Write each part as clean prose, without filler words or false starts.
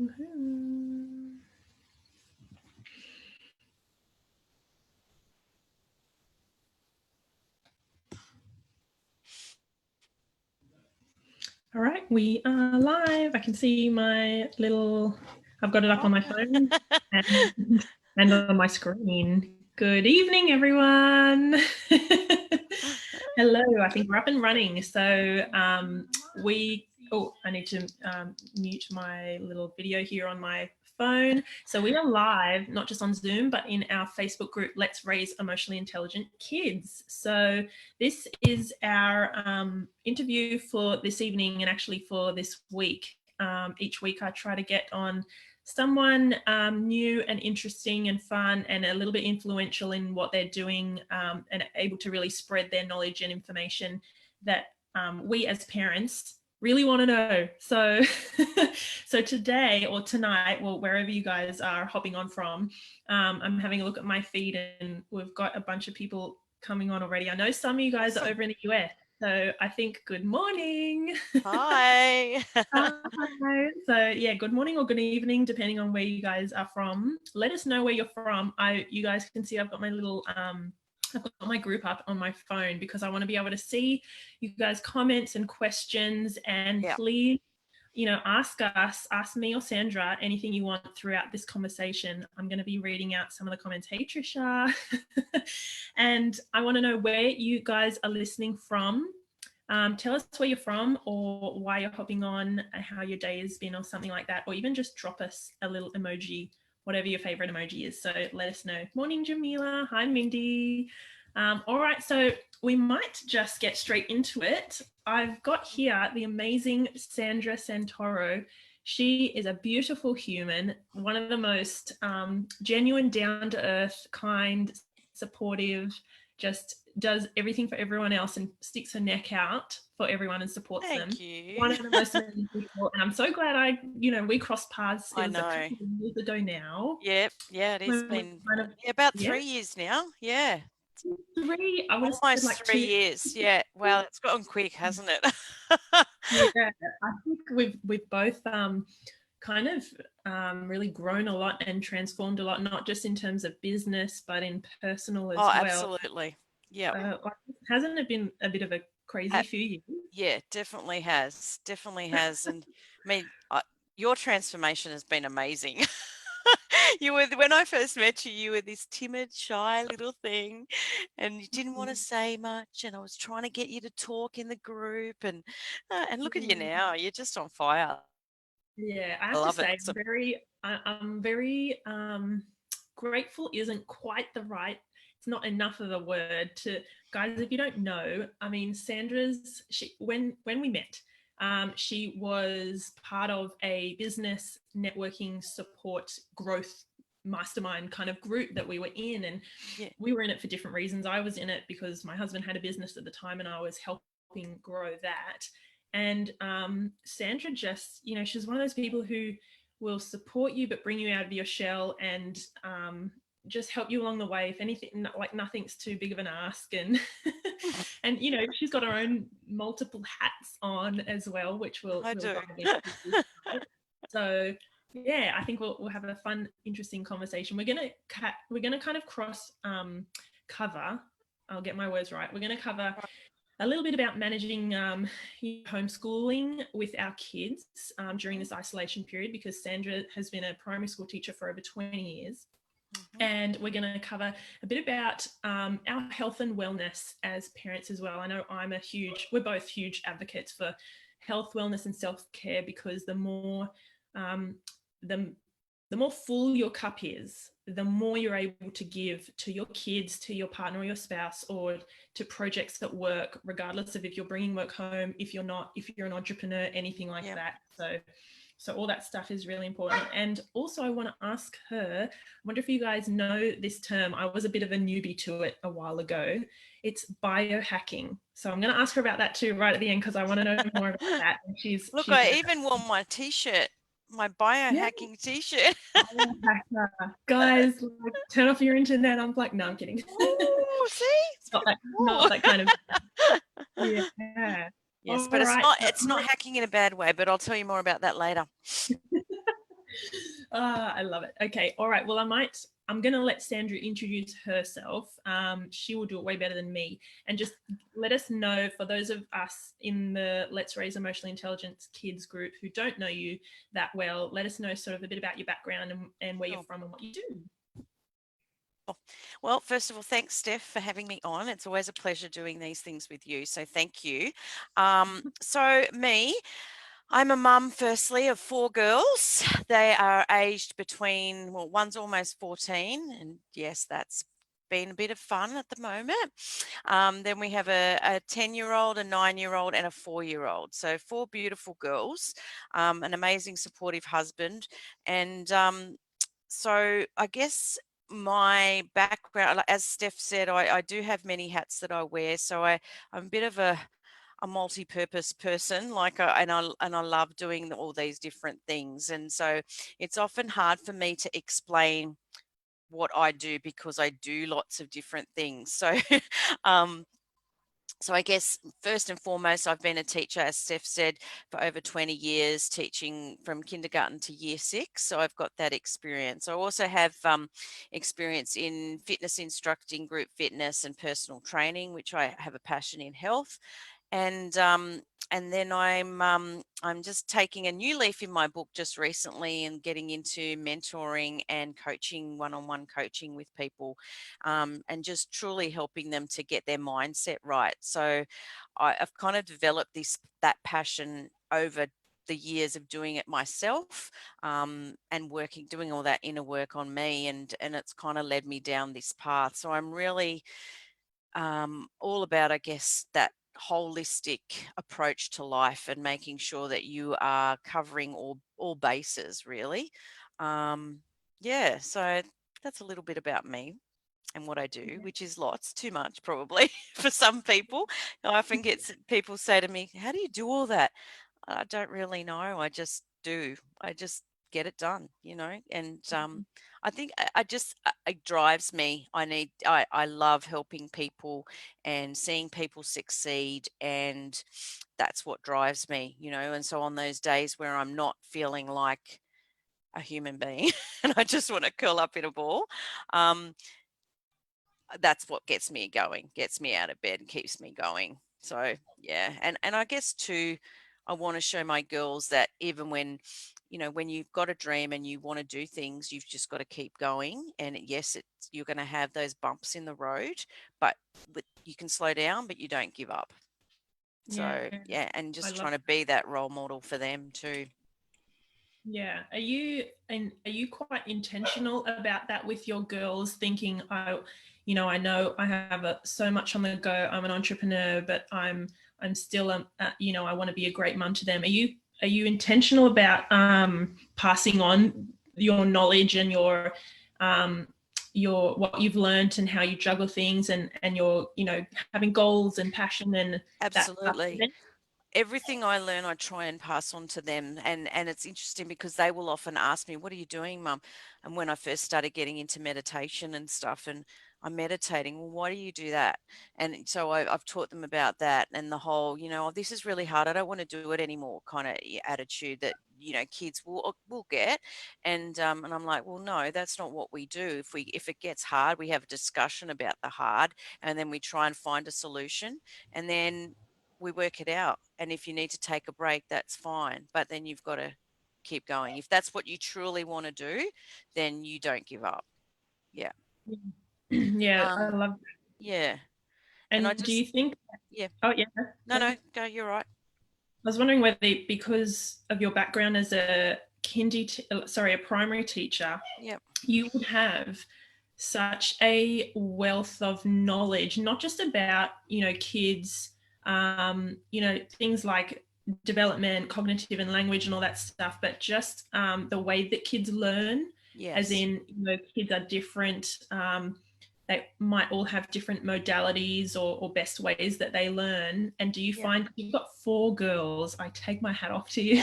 Woohoo. All right, we are live. I can see my little, I've got it up on my phone and on my screen. Good evening, everyone. Hello, I think we're up and running. So I need to mute my little video here on my phone. So we are live, not just on Zoom, but in our Facebook group, Let's Raise Emotionally Intelligent Kids. So this is our interview for this evening and actually for this week. Each week I try to get on someone new and interesting and fun and a little bit influential in what they're doing and able to really spread their knowledge and information that we as parents really want to know. So so today or tonight, well, wherever you guys are hopping on from, I'm having a look at my feed and we've got a bunch of people coming on already. I know some of you guys are over in the US, so I think good morning. Hi. Hi. So yeah, good morning or good evening, depending on where you guys are from. Let us know where you're from. You guys can see I've got my little I've got my group up on my phone because I want to be able to see you guys' comments and questions, and please, ask me or Sandra anything you want throughout this conversation. I'm going to be reading out some of the comments. Hey, Trisha. And I want to know where you guys are listening from. Tell us where you're from or why you're hopping on, how your day has been or something like that, or even just drop us a little emoji, whatever your favorite emoji is. So let us know. Morning, Jamila. Hi, Mindy. All right, so we might just get straight into it. I've got here the amazing Sandra Santoro. She is a beautiful human, one of the most genuine, down-to-earth, kind, supportive, just does everything for everyone else and sticks her neck out for everyone and supports them. Thank you. One of the most amazing people. And I'm so glad we crossed paths. It I was know. a couple of years ago now. Yep. Yeah, it has been about 3 years now. Yeah. 3. I would have Almost said like 3 2. years. Yeah. Well, it's gone quick, hasn't it? Yeah, I think we've both kind of really grown a lot and transformed a lot, not just in terms of business, but in personal as well. Absolutely. Yeah. Hasn't it been a bit of a crazy few years? Yeah, definitely has. Definitely has. And I mean, your transformation has been amazing. When I first met you, you were this timid, shy little thing, and you didn't want to say much. And I was trying to get you to talk in the group, and look at you now. You're just on fire. Yeah, I have love to say, it. I'm very grateful isn't quite the right, it's not enough of a word to, guys, if you don't know, I mean, when we met, she was part of a business networking support growth mastermind kind of group that we were in, and we were in it for different reasons. I was in it because my husband had a business at the time and I was helping grow that. And Sandra just, she's one of those people who will support you but bring you out of your shell and just help you along the way. If anything, like nothing's too big of an ask. And and she's got her own multiple hats on as well, which we'll dive into. So yeah, I think we'll have a fun, interesting conversation. We're gonna kind of cross cover. I'll get my words right. We're gonna cover a little bit about managing homeschooling with our kids during this isolation period, because Sandra has been a primary school teacher for over 20 years. And we're going to cover a bit about our health and wellness as parents as well. I know we're both huge advocates for health, wellness and self-care, because the more full your cup is, the more you're able to give to your kids, to your partner or your spouse, or to projects at work, regardless of if you're bringing work home, if you're not, if you're an entrepreneur, anything like that. So all that stuff is really important. And also I want to ask her, I wonder if you guys know this term. I was a bit of a newbie to it a while ago. It's biohacking. So I'm going to ask her about that too right at the end, because I want to know more about that. And Look, I even wore my t-shirt, my biohacking t-shirt. Biohacker. Guys, like, turn off your internet. I'm like, no, I'm kidding. Oh, see? It's not that kind of yeah. Yes, but it's not hacking in a bad way, but I'll tell you more about that later. I love it. Okay. All right. Well, I'm going to let Sandra introduce herself. She will do it way better than me. And just let us know, for those of us in the Let's Raise Emotionally Intelligent Kids group who don't know you that well, let us know sort of a bit about your background and where you're from and what you do. Well, first of all, thanks, Steph, for having me on. It's always a pleasure doing these things with you. So thank you. I'm a mum, firstly, of 4 girls. They are aged between, well, one's almost 14, and yes, that's been a bit of fun at the moment. Then we have a 10-year-old, a 9-year-old, and a 4-year-old. So 4 beautiful girls, an amazing supportive husband. And so I guess my background, as Steph said, I do have many hats that I wear. So I'm a bit of a multi-purpose person, and I love doing all these different things. And so it's often hard for me to explain what I do because I do lots of different things. So um, so I guess first and foremost, I've been a teacher, as Steph said, for over 20 years, teaching from kindergarten to year 6. So I've got that experience. I also have experience in fitness instructing, group fitness and personal training, which I have a passion in health. And then I'm just taking a new leaf in my book just recently and getting into mentoring and coaching, one-on-one coaching with people, and just truly helping them to get their mindset right. So I've kind of developed that passion over the years of doing it myself, and doing all that inner work on me, and it's kind of led me down this path. So I'm really all about, I guess, that holistic approach to life and making sure that you are covering all bases, really. Yeah, so that's a little bit about me and what I do, which is lots, too much probably for some people. I often get people say to me, "How do you do all that?" I don't really know. I just do. I just get it done, and I think it drives me. I love helping people and seeing people succeed, and that's what drives me, and so on those days where I'm not feeling like a human being and I just want to curl up in a ball, um, that's what gets me going, gets me out of bed and keeps me going. So yeah, and I guess too, I want to show my girls that even when, when you've got a dream and you want to do things, you've just got to keep going. And yes, you're going to have those bumps in the road, but you can slow down, but you don't give up. So yeah, and just trying to be that role model for them too. Yeah. Are you quite intentional about that with your girls, thinking, I know I have so much on the go. I'm an entrepreneur, but I'm still I want to be a great mum to them. Are you intentional about passing on your knowledge and your what you've learned and how you juggle things, and your having goals and passion and Absolutely. that stuff? Everything I learn, I try and pass on to them. And it's interesting because they will often ask me, "What are you doing, Mum?" And when I first started getting into meditation and stuff, and I'm meditating, "Well, why do you do that?" And so I've taught them about that, and the whole, "Oh, this is really hard. I don't want to do it anymore," kind of attitude that, kids will get. And I'm like, "Well, no, that's not what we do. If it gets hard, we have a discussion about the hard, and then we try and find a solution, and then we work it out. And if you need to take a break, that's fine. But then you've got to keep going. If that's what you truly want to do, then you don't give up." Yeah. Yeah, I love that. Yeah. And I And do you just, think? yeah. Oh yeah. No, go, you're right. I was wondering whether, because of your background as a a primary teacher, Yep. you would have such a wealth of knowledge, not just about kids, things like development, cognitive and language and all that stuff, but just the way that kids learn. As Yes. in, kids are different. They might all have different modalities or best ways that they learn. And do you Yep. find, you've got 4 girls? I take my hat off to you.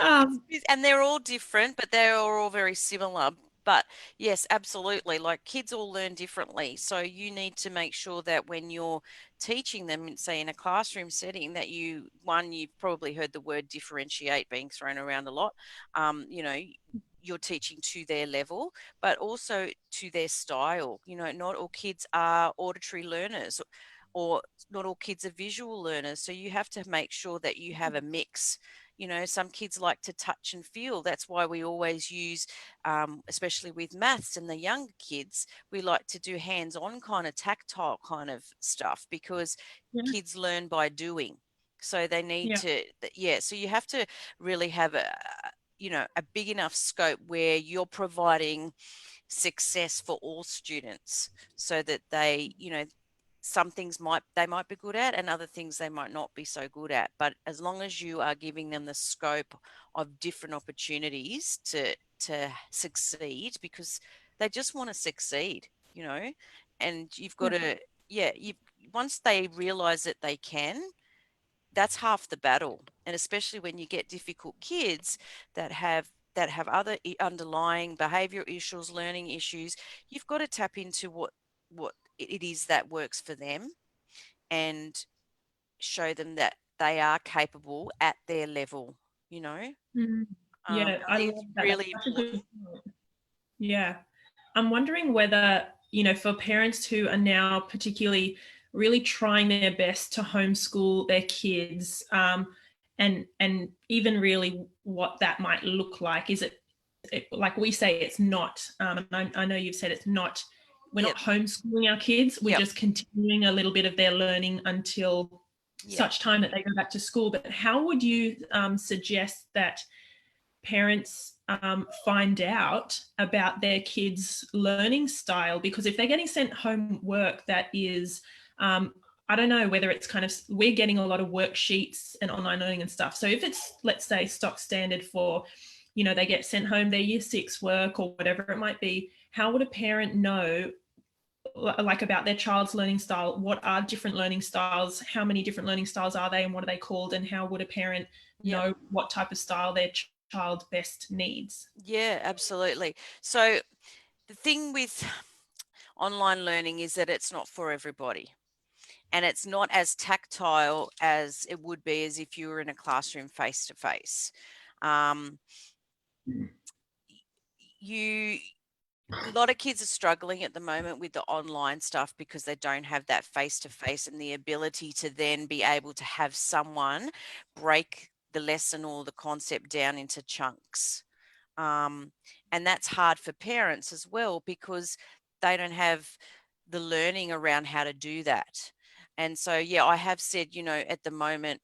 um, And they're all different, but they're all very similar. But yes, absolutely. Like kids all learn differently. So you need to make sure that when you're teaching them, say in a classroom setting, that you've probably heard the word differentiate being thrown around a lot. You know, you're teaching to their level, but also to their style. You know, not all kids are auditory learners, or not all kids are visual learners. So you have to make sure that you have a mix. You know, some kids like to touch and feel. That's why we always use, especially with maths and the younger kids, we like to do hands-on kind of tactile kind of stuff, because Yeah. kids learn by doing. So they need Yeah. to, yeah. So you have to really have a big enough scope where you're providing success for all students, so that they, some things they might be good at, and other things they might not be so good at. But as long as you are giving them the scope of different opportunities to succeed, because they just want to succeed, and you've got Yeah. to, yeah, you once they realize that they can, that's half the battle. And especially when you get difficult kids that have other underlying behavior issues, learning issues, you've got to tap into what it is that works for them, and show them that they are capable at their level, you know. Mm. Yeah, I I think it's love that. That's really such a important. good point. Yeah. I'm wondering whether, for parents who are now particularly really trying their best to homeschool their kids, and even really what that might look like. Is it like we say it's not, and I know you've said it's not, we're not Yep. homeschooling our kids, we're Yep. just continuing a little bit of their learning until Yep. such time that they go back to school. But how would you suggest that parents find out about their kids' learning style? Because if they're getting sent homework that is, I don't know whether it's kind of, we're getting a lot of worksheets and online learning and stuff. So if it's, let's say, stock standard for, they get sent home their year 6 work or whatever it might be, how would a parent know, like, about their child's learning style? What are different learning styles? How many different learning styles are they, and what are they called? And how would a parent Yep. know what type of style their child best needs? Yeah, absolutely. So the thing with online learning is that it's not for everybody, and it's not as tactile as it would be as if you were in a classroom face to face. You A lot of kids are struggling at the moment with the online stuff because they don't have that face to face and the ability to then be able to have someone break the lesson or the concept down into chunks. Um, and that's hard for parents as well, because they don't have the learning around how to do that. And so, yeah, I have said, at the moment,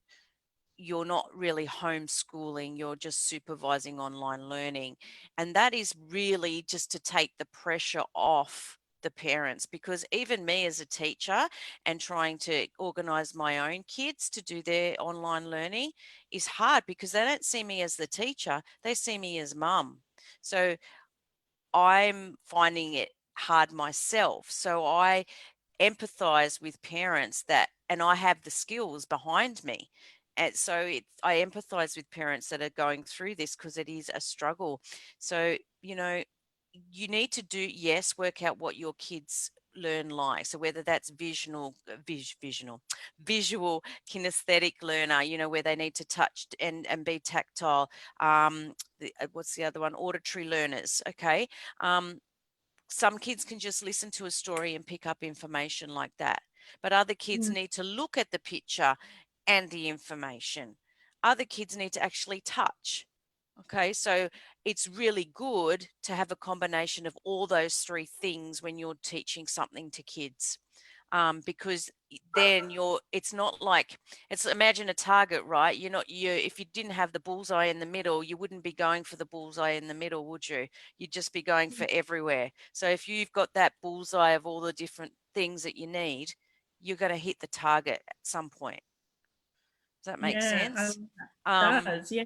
you're not really homeschooling, you're just supervising online learning. And that is really just to take the pressure off the parents, because even me as a teacher and trying to organize my own kids to do their online learning is hard, because they don't see me as the teacher, they see me as mum. So I'm finding it hard myself. So I empathize with parents and I have the skills behind me. And so I empathize with parents that are going through this, because it is a struggle. So, you need to yes, work out what your kids learn like. So whether that's visual, kinesthetic learner, where they need to touch and be tactile. What's the other one? Auditory learners. Okay. Some kids can just listen to a story and pick up information like that. But other kids Mm. need to look at the picture and the information. Other kids need to actually touch. Okay, so it's really good to have a combination of all those three things when you're teaching something to kids. Because then it's not like, imagine a target, right? If you didn't have the bullseye in the middle, you wouldn't be going for the bullseye in the middle, would you? You'd just be going for everywhere. So if you've got that bullseye of all the different things that you need, you're going to hit the target at some point. Does that make Yeah, sense? it Um, does. Yeah.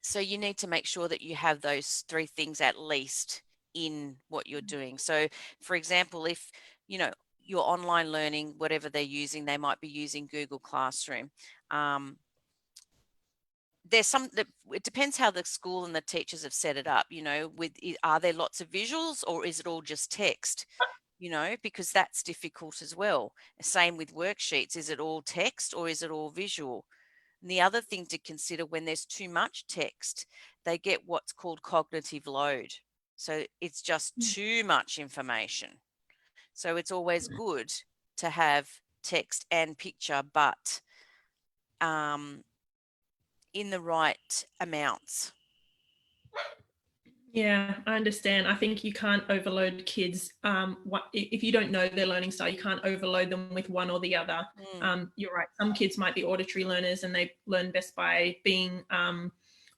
so you need to make sure that you have those three things at least in what you're doing. So, for example, if your online learning, whatever they're using, they might be using Google Classroom. Um, there's some that it depends how the school and the teachers have set it up, are there lots of visuals or is it all just text? Because that's difficult as well. Same with worksheets. Is it all text or is it all visual? And the other thing to consider, when there's too much text, they get what's called cognitive load. So it's just too much information. So it's always good to have text and picture, but in the right amounts. Yeah, I understand. I think you can't overload kids. If you don't know their learning style, you can't overload them with one or the other. You're right. Some kids might be auditory learners and they learn best by being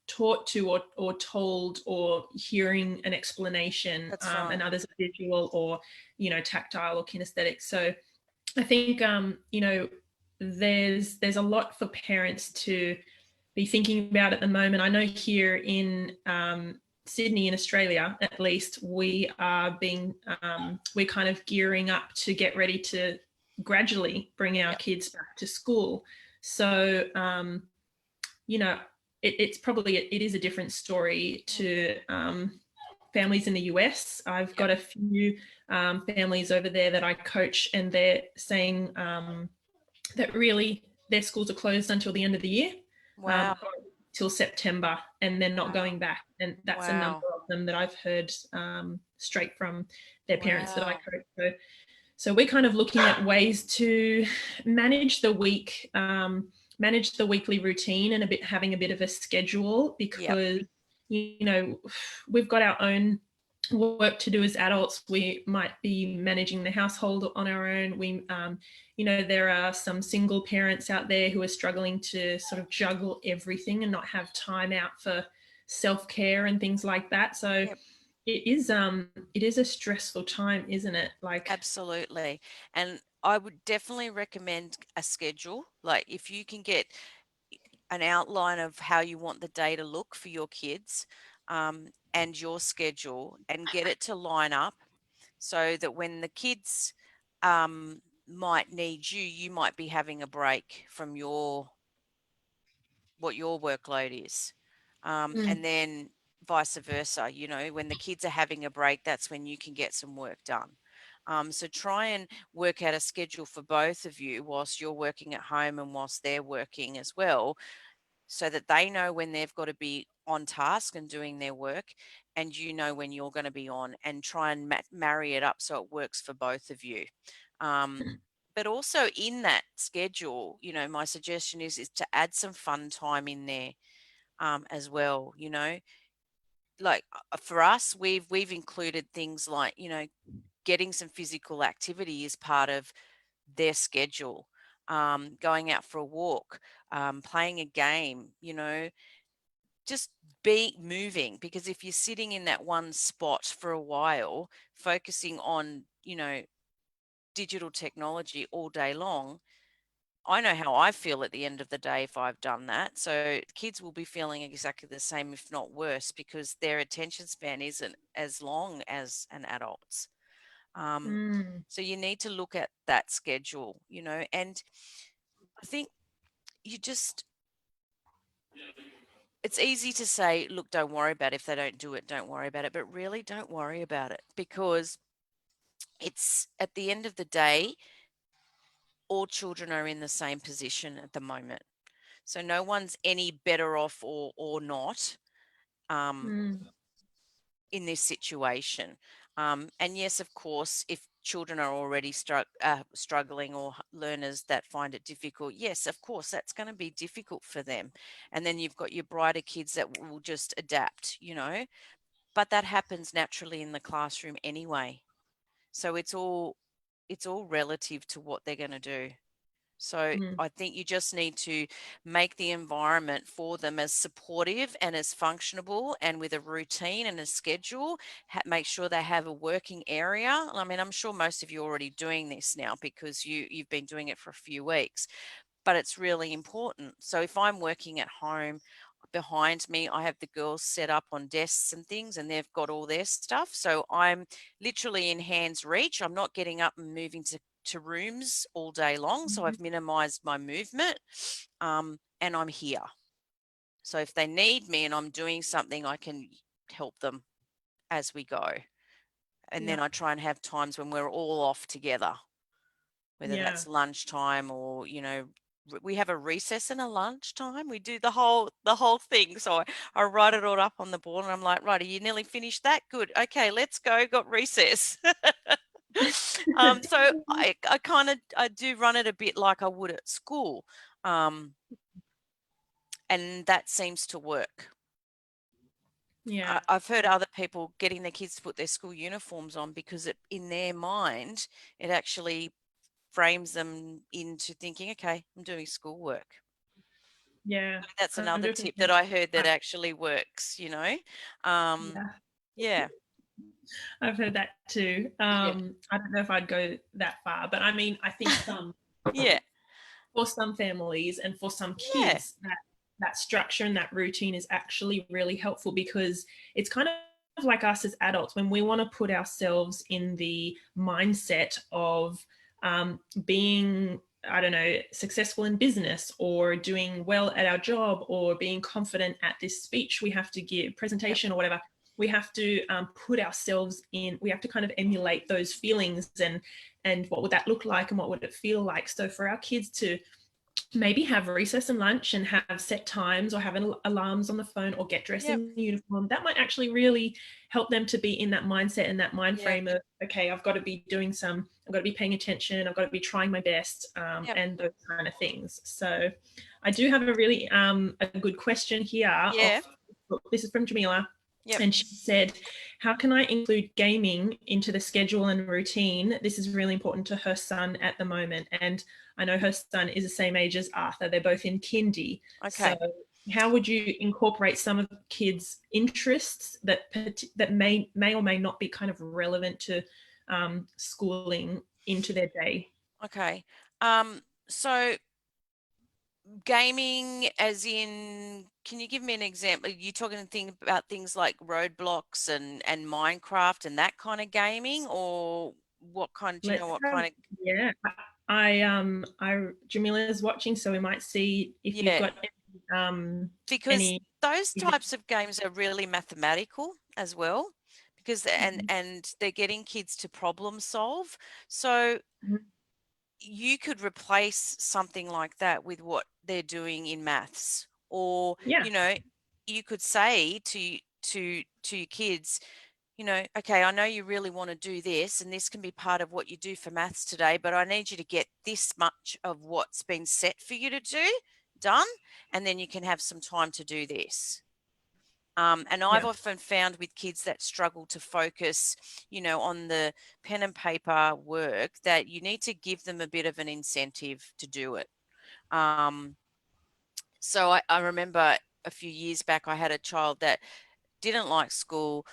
taught to or told or hearing an explanation, That's right. and others are visual or, tactile or kinesthetic. So I think, there's a lot for parents to be thinking about at the moment. I know here in Sydney, in Australia, at least, we're kind of gearing up to get ready to gradually bring our Yep. kids back to school. So, it is a different story to families in the US. I've got a few families over there that I coach, and they're saying that really their schools are closed until the end of the year, Wow. till September, and they're not going back. And that's a number Wow. of them that I've heard straight from their parents that I Wow. coach. So we're kind of looking at ways to manage the week, manage the weekly routine, and having a bit of a schedule, Yep. because we've got our own work to do as adults. We might be managing the household on our own. There are some single parents out there who are struggling to sort of juggle everything and not have time out for self-care and things like that. So Yep. it is a stressful time, isn't it? Like, Absolutely. And I would definitely recommend a schedule. Like if you can get an outline of how you want the day to look for your kids, and your schedule, and get it to line up so that when the kids might need you, you might be having a break from what your workload is. And then vice versa, when the kids are having a break, that's when you can get some work done. So try and work out a schedule for both of you whilst you're working at home and whilst they're working as well, so that they know when they've got to be on task and doing their work, and you know when you're going to be on, and try and marry it up so it works for both of you. But also in that schedule, my suggestion is to add some fun time in there, as well. Like for us, we've included things like, getting some physical activity as part of their schedule, going out for a walk, playing a game, just be moving. Because if you're sitting in that one spot for a while, focusing on, digital technology all day long, I know how I feel at the end of the day if I've done that. So kids will be feeling exactly the same, if not worse, because their attention span isn't as long as an adult's. Um, mm, so you need to look at that schedule, and I think you just, it's easy to say, look, don't worry about it. If they don't do it, don't worry about it. But really, don't worry about it, because it's, at the end of the day, all children are in the same position at the moment. So no one's any better off or not, um, mm, in this situation. And yes, of course, if children are already struggling, or learners that find it difficult, yes, of course, that's going to be difficult for them. And then you've got your brighter kids that will just adapt, but that happens naturally in the classroom anyway. So it's all relative to what they're going to do. So mm, I think you just need to make the environment for them as supportive and as functionable, and with a routine and a schedule. Make sure they have a working area. I mean, I'm sure most of you are already doing this now because you've been doing it for a few weeks, but it's really important. So if I'm working at home, behind me, I have the girls set up on desks and things, and they've got all their stuff. So I'm literally in hands reach. I'm not getting up and moving to rooms all day long. So I've minimized my movement, and I'm here. So if they need me and I'm doing something, I can help them as we go. And Yeah. then I try and have times when we're all off together, whether Yeah. that's lunchtime or, we have a recess and a lunchtime. We do the whole thing. So I write it all up on the board and I'm like, right, are you nearly finished that? Good. Okay, let's go. Got recess. So I do run it a bit like I would at school. And that seems to work. Yeah. I've heard other people getting their kids to put their school uniforms on because in their mind, it actually frames them into thinking, okay, I'm doing schoolwork. Yeah. That's another tip 100%. that I heard that actually works, Yeah. Yeah. I've heard that too. Yeah. I don't know if I'd go that far, but I mean, I think Yeah. for some families and for some Yeah. kids, that structure and that routine is actually really helpful, because it's kind of like us as adults when we want to put ourselves in the mindset of being, I don't know, successful in business or doing well at our job or being confident at this speech we have to give, Yep. presentation or whatever. We have to put ourselves in, we have to kind of emulate those feelings, and what would that look like and what would it feel like. So for our kids to maybe have recess and lunch and have set times or have alarms on the phone or get dressed Yep. in uniform, that might actually really help them to be in that mindset and that mind Yep. frame of, okay, I've got to be I've got to be paying attention, I've got to be trying my best, Yep. and those kind of things. So I do have a really a good question here. Yeah. This is from Jamila. Yep. And she said, how can I include gaming into the schedule and routine? This is really important to her son at the moment. And I know her son is the same age as Arthur. They're both in kindy. So Okay. how would you incorporate some of the kids' interests that may or may not be kind of relevant to schooling into their day? Okay. So gaming as in, can you give me an example? Are you talking about things like Roblox and Minecraft and that kind of gaming, or what kind, do you know Let's what have, kind of? yeah. I Jamila is watching, so we might see if you've Yeah, got because any. those types of games are really mathematical as well, because and they're getting kids to problem solve. So you could replace something like that with what they're doing in maths, or Yeah, you could say to your kids, okay, I know you really want to do this, and this can be part of what you do for maths today, but I need you to get this much of what's been set for you to do done, and then you can have some time to do this. And I've yeah, often found with kids that struggle to focus, on the pen and paper work, that you need to give them a bit of an incentive to do it. So I remember a few years back, I had a child that didn't like school,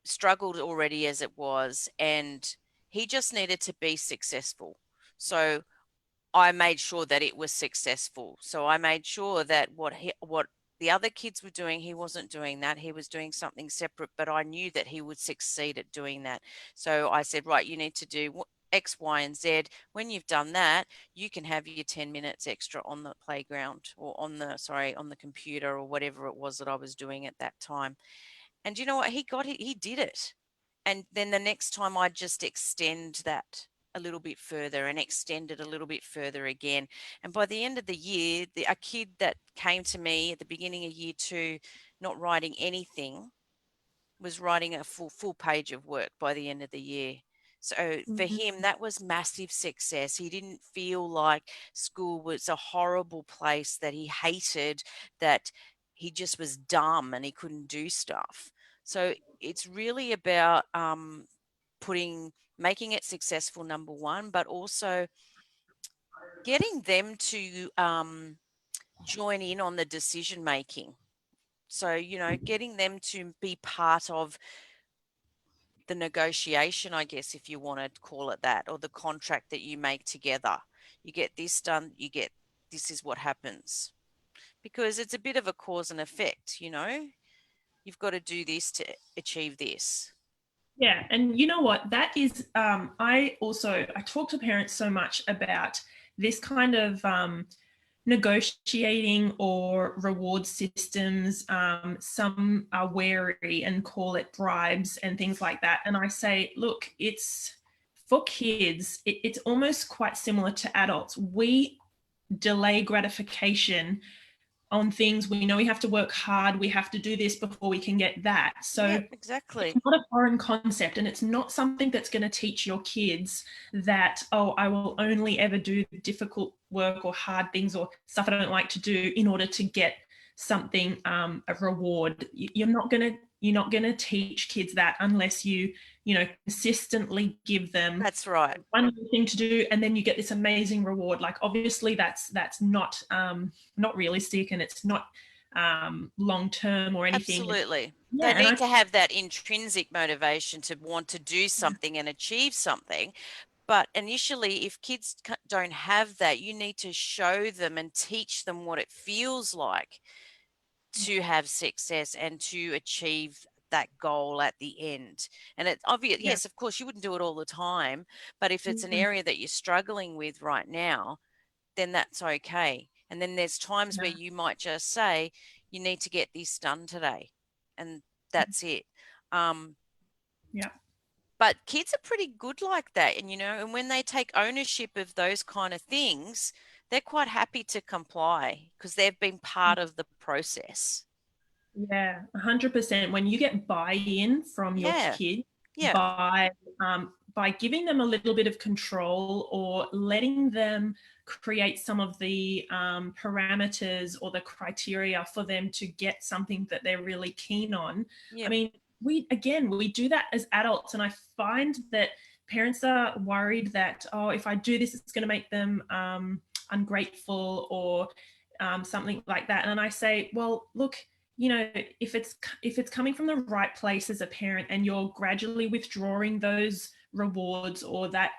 struggled already as it was, and he just needed to be successful. So I made sure that it was successful. So I made sure that what the other kids were doing, he wasn't doing that. He was doing something separate, but I knew that he would succeed at doing that. So I said, right, you need to do X, Y, and Z. When you've done that, you can have your 10 minutes extra on the playground, or on the computer, or whatever it was that I was doing at that time. And you know what? He got it. He did it. And then the next time I just extend that a little bit further and extend it a little bit further again. And by the end of the year, a kid that came to me at the beginning of year 2, not writing anything, was writing a full page of work by the end of the year. So for mhm, him, that was massive success. He didn't feel like school was a horrible place that he hated, that he just was dumb and he couldn't do stuff. So it's really about making it successful, number one, but also getting them to join in on the decision making. So, getting them to be part of the negotiation, I guess, if you want to call it that, or the contract that you make together. You get this done, this is what happens. Because it's a bit of a cause and effect, you've got to do this to achieve this. yeah. And you know what? That is, I talk to parents so much about this kind of negotiating or reward systems. Some are wary and call it bribes and things like that. And I say, look, it's for kids, it's almost quite similar to adults. We delay gratification on things. We know we have to work hard. We have to do this before we can get that. So Yep, it's exactly. not a foreign concept, and it's not something that's going to teach your kids that, oh, I will only ever do difficult work or hard things or stuff I don't like to do in order to get something, a reward. You're not going to teach kids that unless you consistently give them That's right. one thing to do and then you get this amazing reward. Like, obviously that's not realistic, and it's not long term or anything. Absolutely. They Yeah, and need to have that intrinsic motivation to want to do something and achieve something. But initially, if kids don't have that, you need to show them and teach them what it feels like to have success and to achieve that goal at the end. And it's obvious, yeah. yes, of course, you wouldn't do it all the time, but if it's an Mm, area that you're struggling with right now, then that's okay. And then there's times where yeah, you might just say, you need to get this done today. And that's it. Um, yeah. but kids are pretty good like that. And, and when they take ownership of those kind of things, they're quite happy to comply because they've been part of the process. Yeah, 100%. When you get buy-in from your Yeah. kid Yeah. by giving them a little bit of control or letting them create some of the parameters or the criteria for them to get something that they're really keen on. I Yeah. mean, we do that as adults, and I find that parents are worried that, oh, if I do this, it's going to make them ungrateful or something like that. And I say, well, look, if it's coming from the right place as a parent, and you're gradually withdrawing those rewards or that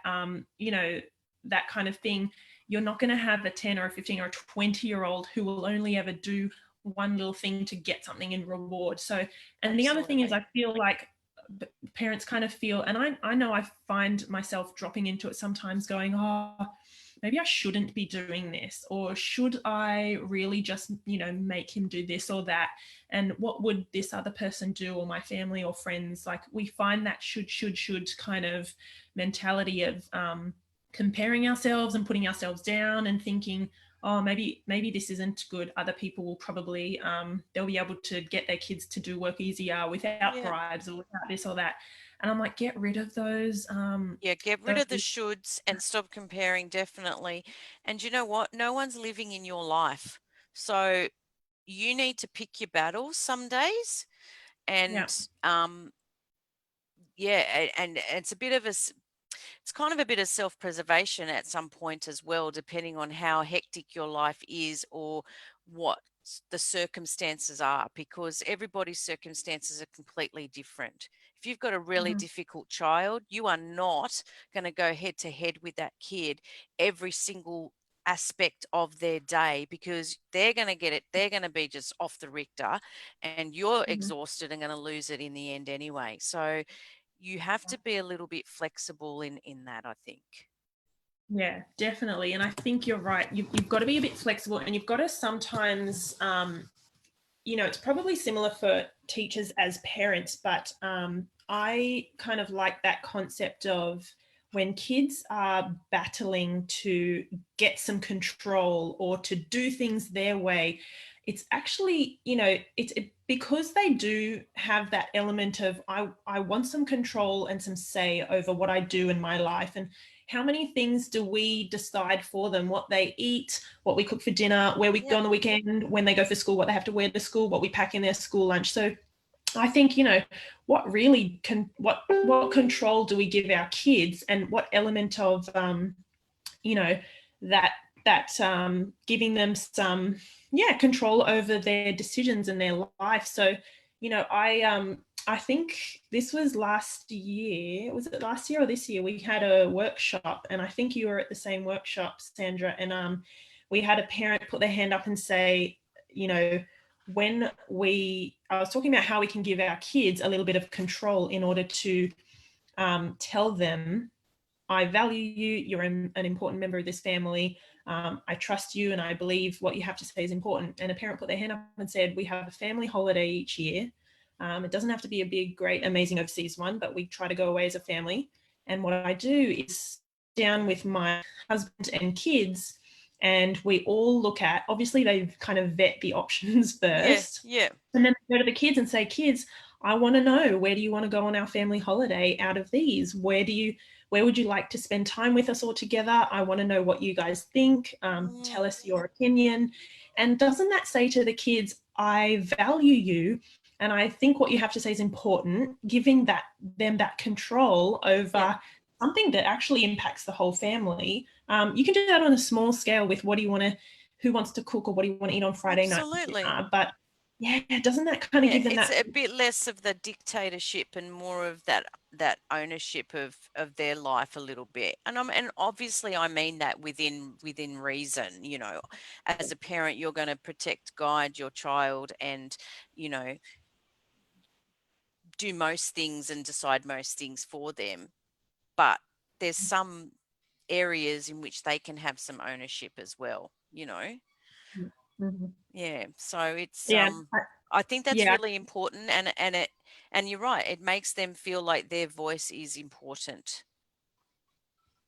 that kind of thing, you're not going to have a 10 or a 15 or a 20-year-old who will only ever do one little thing to get something in reward. So, and the other thing is, Absolutely. I feel like parents kind of feel, and I know I find myself dropping into it sometimes, going, oh, maybe I shouldn't be doing this, or should I really just make him do this or that, and what would this other person do, or my family or friends. Like, we find that should kind of mentality of comparing ourselves and putting ourselves down and thinking, oh, maybe this isn't good. Other people will probably they'll be able to get their kids to do work easier without Yeah. bribes or without this or that. And I'm like, get rid of those Yeah, get rid those of the shoulds and stop comparing, definitely. And you know what? No one's living in your life. So you need to pick your battles some days. yeah. And yeah, and it's a bit of it's kind of a bit of self-preservation at some point as well, depending on how hectic your life is or what the circumstances are, because everybody's circumstances are completely different. If you've got a really Mhm. difficult child, you are not going to go head to head with that kid every single aspect of their day, because they're going to get it, they're going to be just off the Richter, and you're Mhm. exhausted and going to lose it in the end anyway. So you have to be a little bit flexible in that, I think. Yeah, definitely. And I think you're right. You've got to be a bit flexible, and you've got to sometimes, it's probably similar for teachers as parents, but I kind of like that concept of when kids are battling to get some control or to do things their way. It's actually, because they do have that element of, I want some control and some say over what I do in my life. And how many things do we decide for them? What they eat, what we cook for dinner, where we go Yep. on the weekend, when they go for school, what they have to wear to school, what we pack in their school lunch. So I think, what control do we give our kids, and what element of you know that giving them some control over their decisions and their life. So I think this was last year. Was it last year or this year? We had a workshop, and I think you were at the same workshop, Sandra. And we had a parent put their hand up and say, I was talking about how we can give our kids a little bit of control in order to tell them, I value you. You're an important member of this family. I trust you and I believe what you have to say is important. And a parent put their hand up and said, we have a family holiday each year. It doesn't have to be a big, great, amazing overseas one, but we try to go away as a family. And what I do is sit down with my husband and kids, and we all look at, obviously they kind of vet the options Yeah. first, Yeah. and then go to the kids and say, kids, I want to know, where do you want to go on our family holiday out of these? Where would you like to spend time with us all together? I want to know what you guys think. Tell us your opinion. And doesn't that say to the kids, I value you and I think what you have to say is important, giving them that control Yep. over something that actually impacts the whole family. You can do that on a small scale with who wants to cook or what do you want to eat on Friday night for Absolutely. dinner. But yeah, doesn't that kind of Yeah, give them it's that? a bit less of the dictatorship and more of that ownership of their life a little bit. And obviously I mean that within reason, as a parent you're going to protect, guide your child and, you know, do most things and decide most things for them. But there's some areas in which they can have some ownership as well. Mhm. Yeah, so it's Yeah, I think that's yeah, really important and you're right, it makes them feel like their voice is important.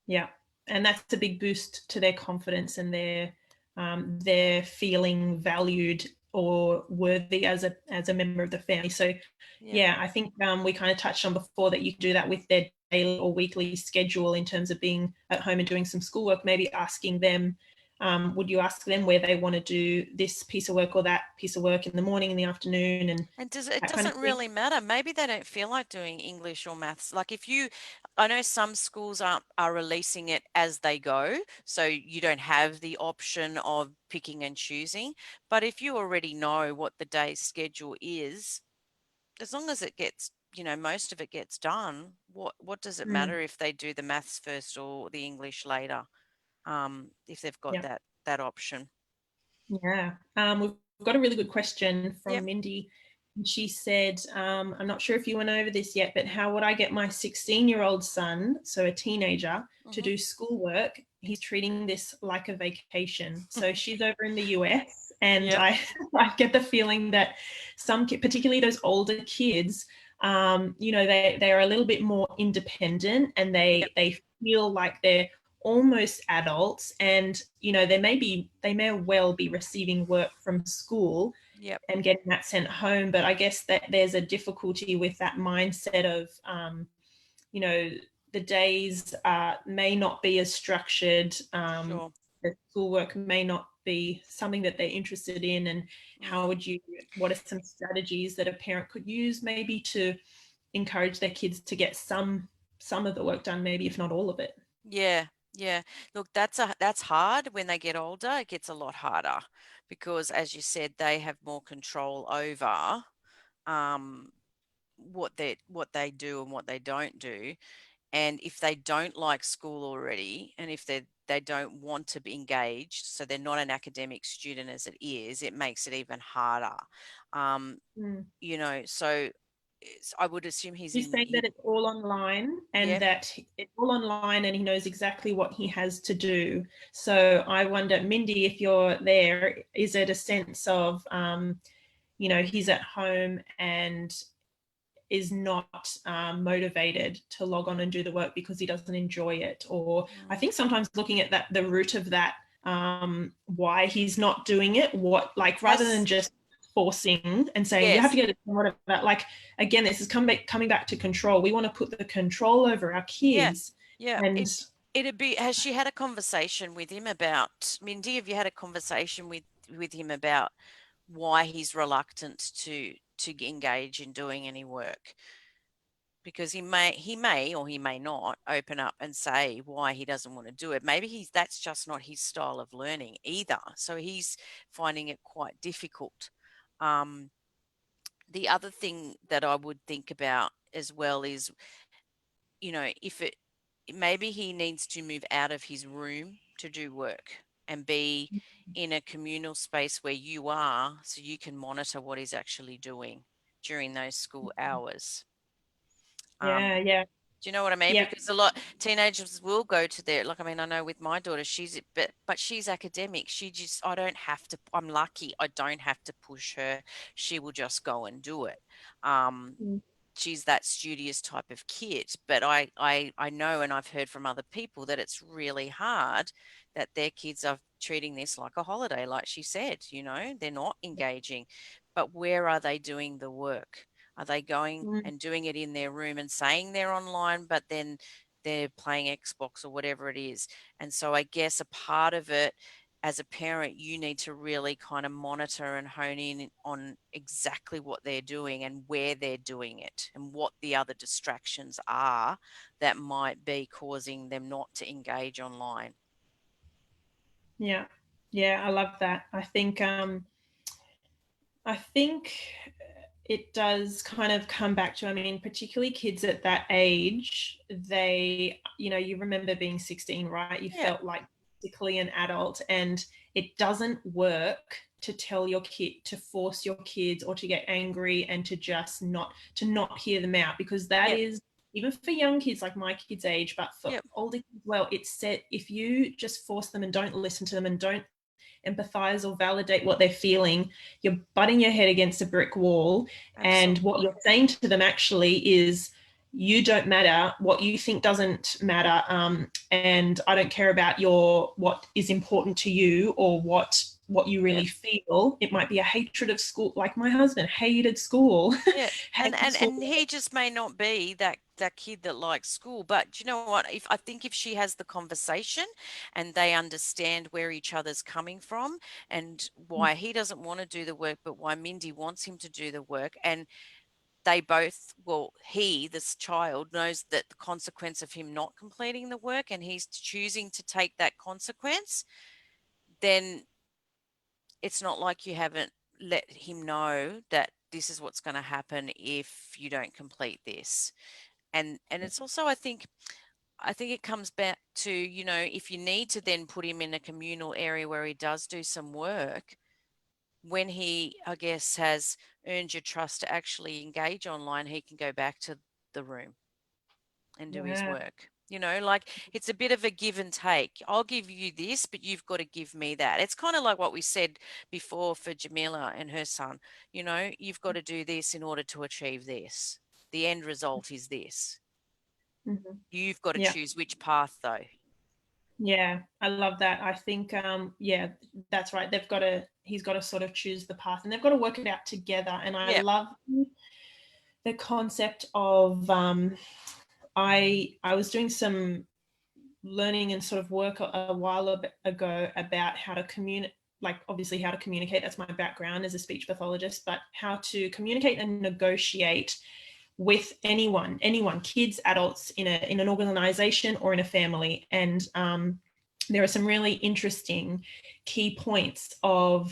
yeah, and that's a big boost to their confidence and their feeling valued or worthy as a member of the family. So Yep. yeah, I think we kind of touched on before that you can do that with their daily or weekly schedule in terms of being at home and doing some schoolwork, maybe asking them, would you ask them where they want to do this piece of work or that piece of work in the morning, in the afternoon, and And it that kind of doesn't thing. really matter. Maybe they don't feel like doing English or maths. Like I know some schools are releasing it as they go, so you don't have the option of picking and choosing. But if you already know what the day's schedule is, as long as it gets, most of it gets done, what does it Mm, matter if they do the maths first or the English later, if they've got yeah. that option? Yeah. We've got a really good question Yep. from Mindy. She said, I'm not sure if you went over this yet, but how would I get my 16-year-old son, so a teenager, to Hmm. do schoolwork? He's treating this like a vacation. So she's over in the US, and Yep. I get the feeling that particularly those older kids, they are a little bit more independent and Yep. they feel like they're almost adults, and they may well be receiving work from school Yep. and getting that sent home, but I guess that there's a difficulty with that mindset of you know the days may not be as structured. Sure. The schoolwork may not be something that they're interested in, and Mm. what are some strategies that a parent could use maybe to encourage their kids to get some of the work done, maybe if not all of it. Yeah, yeah. Look, that's hard when they get older. It gets a lot harder because, as you said, they have more control over um, what they do and what they don't do. And if they don't like school already, and if they don't want to be engaged, so they're not an academic student as it is, it makes it even harder. Um, Mm. so I would assume He's saying that it's all online and yeah. that it's all online and he knows exactly what he has to do. So I wonder, Mindy, if you're there, is it a sense of, he's at home and is not motivated to log on and do the work because he doesn't enjoy it? Or I Mm. think sometimes looking at the root of that, why he's not doing it, rather than Has just forcing and saying you have to Yes. get it done, whatever. Like again, this is coming back to control. We want to put the control over our Yeah. kids, Yeah. and It'd be, has she had a conversation with him about, Mindy, have you had a conversation with him about why he's reluctant to engage in doing any work? Because he may or he may not open up and say why he doesn't want to do it. Maybe that's just not his style of learning either. So he's finding it quite difficult. Um, the other thing that I would think about as well is, if maybe he needs to move out of his room to do work and be in a communal space where you are so you can monitor what he's actually doing during those school hours. yeah, Um, yeah. Do you know what I mean? Yeah. Because a lot teenagers will go to their, like, I mean, I know with my daughter, but she's academic. She just, I don't have to, I'm lucky. I don't have to push her. She will just go and do it. Um, Mm. she's that studious type of kid, but I know, and I've heard from other people that it's really hard that their kids are treating this like a holiday, like she said, they're not engaging. But where are they doing the work? Are they going Mm. and doing it in their room and saying they're online, but then they're playing Xbox or whatever it is? And so I guess a part of it, as a parent, you need to really kind of monitor and hone in on exactly what they're doing and where they're doing it and what the other distractions are that might be causing them not to engage online. Yeah. Yeah, I love that. I think it does kind of come back to, I mean, particularly kids at that age, you remember being 16, right? You Yeah, felt like basically an adult, and it doesn't work to tell your kid, to force your kids, or to get angry and to not hear them out, because that yeah, is, even for young kids like my kids' age, but for yeah, older kids as well, it's said if you just force them and don't listen to them and don't empathize or validate what they're feeling, you're butting your head against a brick wall. And what absolutely. you're saying to them actually is, you don't matter, what you think doesn't matter, and I don't care about what is important to you, or what you Yeah. really feel. It might be a hatred of school, like my husband hated school. Yeah, and Hated and school. and he just may not be that kid that likes school, but do you know what? If I think if she has the conversation and they understand where each other's coming from and why he doesn't want to do the work, but why Mindy wants him to do the work, and they both, well, this child knows that the consequence of him not completing the work and he's choosing to take that consequence, then it's not like you haven't let him know that this is what's going to happen if you don't complete this. And it's also, I think it comes back to, if you need to then put him in a communal area where he does do some work, when he, I guess, has earned your trust to actually engage online, he can go back to the room and do his Yeah. work. Like, it's a bit of a give and take. I'll give you this, but you've got to give me that. It's kind of like what we said before for Jamila and her son. You've got to do this in order to achieve this. The end result is this. Mhm. You've got to Yeah. choose which path, though. Yeah, I love that. I think, yeah, that's right. He's got to sort of choose the path, and they've got to work it out together. And I Yeah, love the concept of, I was doing some learning and sort of work a while ago about how to communicate, like obviously how to communicate. That's my background as a speech pathologist, but how to communicate and negotiate with anyone, kids, adults, in an organization or in a family. And there are some really interesting key points or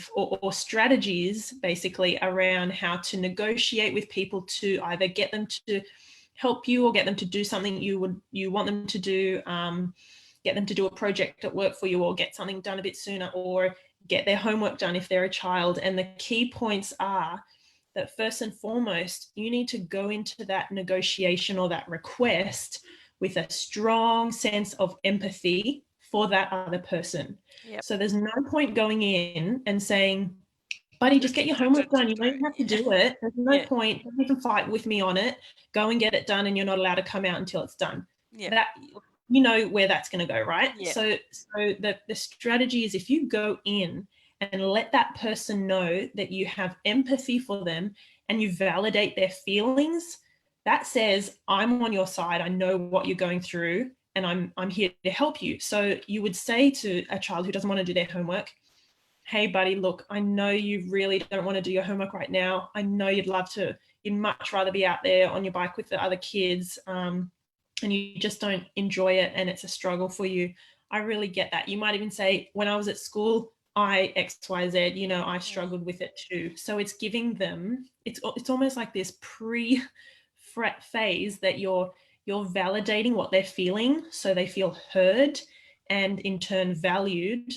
strategies basically around how to negotiate with people to either get them to help you or get them to do something you want them to do, get them to do a project at work for you, or get something done a bit sooner, or get their homework done if they're a child. And the key points are that first and foremost, you need to go into that negotiation or that request with a strong sense of empathy for that other person. yep. So there's no point going in and saying, buddy, just get your homework done. You don't have to do it. There's no Yeah, point. Don't even fight with me on it. Go and get it done, and you're not allowed to come out until it's done. yeah, That, you know where that's going to go, right? yeah, So the strategy is, if you go in and let that person know that you have empathy for them and you validate their feelings, that says, I'm on your side. I know what you're going through, and I'm here to help you. So you would say to a child who doesn't want to do their homework, hey buddy, look, I know you really don't want to do your homework right now. I know you'd much rather be out there on your bike with the other kids, and you just don't enjoy it, and it's a struggle for you. I really get that. You might even say, when I was at school, I XYZ, I mm, struggled with it too. So it's giving them, it's almost like this pre-fret phase that you're validating what they're feeling, so they feel heard and in turn valued.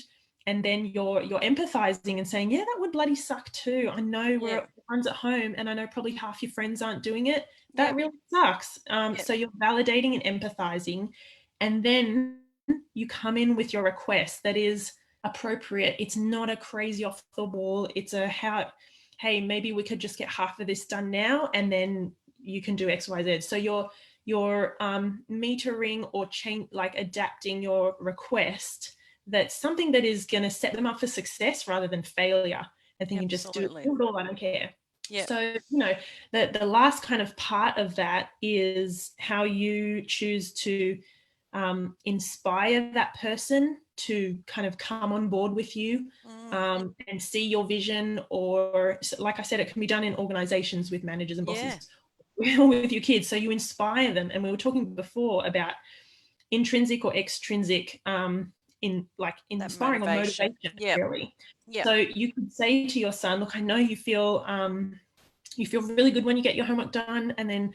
And then you're empathizing and saying, yeah, that would bloody suck too. I know yeah, we're friends at home, and I know probably half your friends aren't doing it. that Yep. really sucks. Yep. So you're validating and empathizing, and then you come in with your request that is appropriate. It's not a crazy off the wall. It's a hey, maybe we could just get half of this done now, and then you can do X, Y, Z. So you're metering or change, like adapting your request. That's something that is going to set them up for success rather than failure. And thinking, just do Absolutely. it all, I don't care. Yep. So, the last kind of part of that is how you choose to inspire that person to kind of come on board with you and see your vision. Or, like I said, it can be done in organizations with managers and Yeah. bosses with your kids. So you inspire them. And we were talking before about intrinsic or extrinsic in like That inspiring or motivation. motivation, Yep. really. Yep. So you could say to your son, look, I know you feel really good when you get your homework done, and then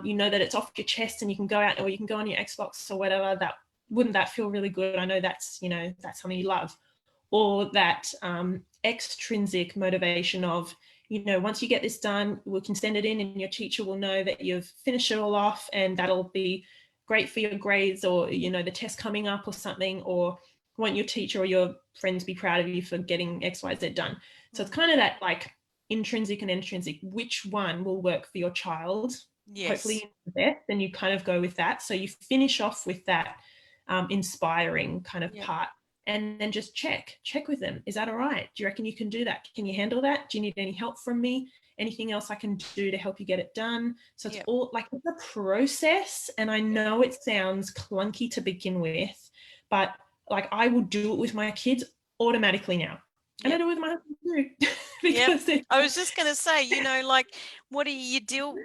you know that it's off your chest and you can go out, or you can go on your Xbox or whatever. That wouldn't that feel really good? I know that's that's something you love. Or that extrinsic motivation of, once you get this done, we can send it in and your teacher will know that you've finished it all off, and that'll be great for your grades, or the test coming up or something. Or want your teacher or your friends be proud of you for getting XYZ done. So it's kind of that like intrinsic and extrinsic, which one will work for your child, Yes. hopefully the best, then you kind of go with that. So you finish off with that inspiring kind of Yep. part, and then just check with them. Is that all right? Do you reckon you can do that? Can you handle that? Do you need any help from me? Anything else I can do to help you get it done? So it's Yep. all like, it's a process. And I Yep. know it sounds clunky to begin with, but like, I will do it with my kids automatically now. And I Yep. do it with my husband too. Yep. Because I was just going to say, like, what do you deal?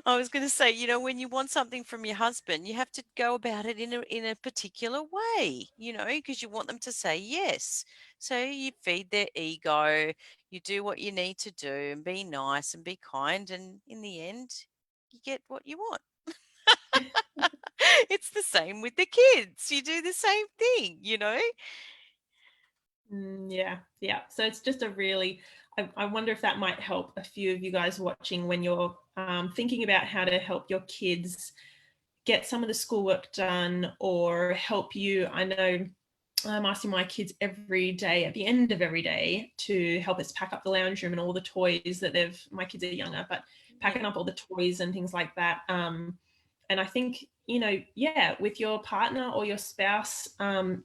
I was going to say, when you want something from your husband, you have to go about it in a particular way, because you want them to say yes. So you feed their ego, you do what you need to do, and be nice and be kind, and in the end, you get what you want. It's the same with the kids. You do the same thing, Yeah. So it's just a really, I wonder if that might help a few of you guys watching when you're thinking about how to help your kids get some of the schoolwork done, or help you. I know I'm asking my kids every day, at the end of every day, to help us pack up the lounge room and all the toys that my kids are younger, but Yep. packing up all the toys and things like that. And I think, yeah, with your partner or your spouse,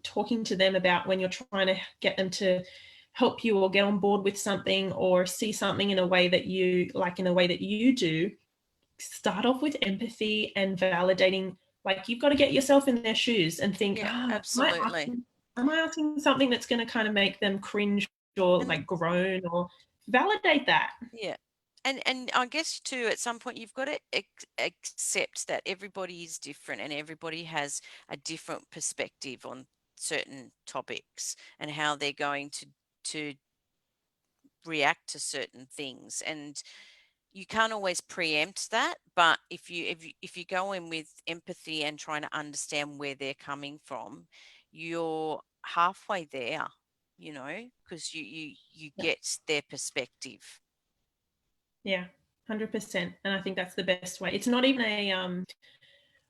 talking to them about when you're trying to get them to help you or get on board with something, or see something in a way that you like, in a way that you do, start off with empathy and validating. Like, you've got to get yourself in their shoes and think, Yeah, absolutely. am I asking something that's going to kind of make them cringe or And like groan? Or validate that. yeah. And I guess too, at some point you've got to accept that everybody is different and everybody has a different perspective on certain topics and how they're going to react to certain things. And you can't always preempt that, but if you go in with empathy and trying to understand where they're coming from, you're halfway there, because you Yeah. get their perspective. Yeah, 100%. And I think that's the best way. It's not even a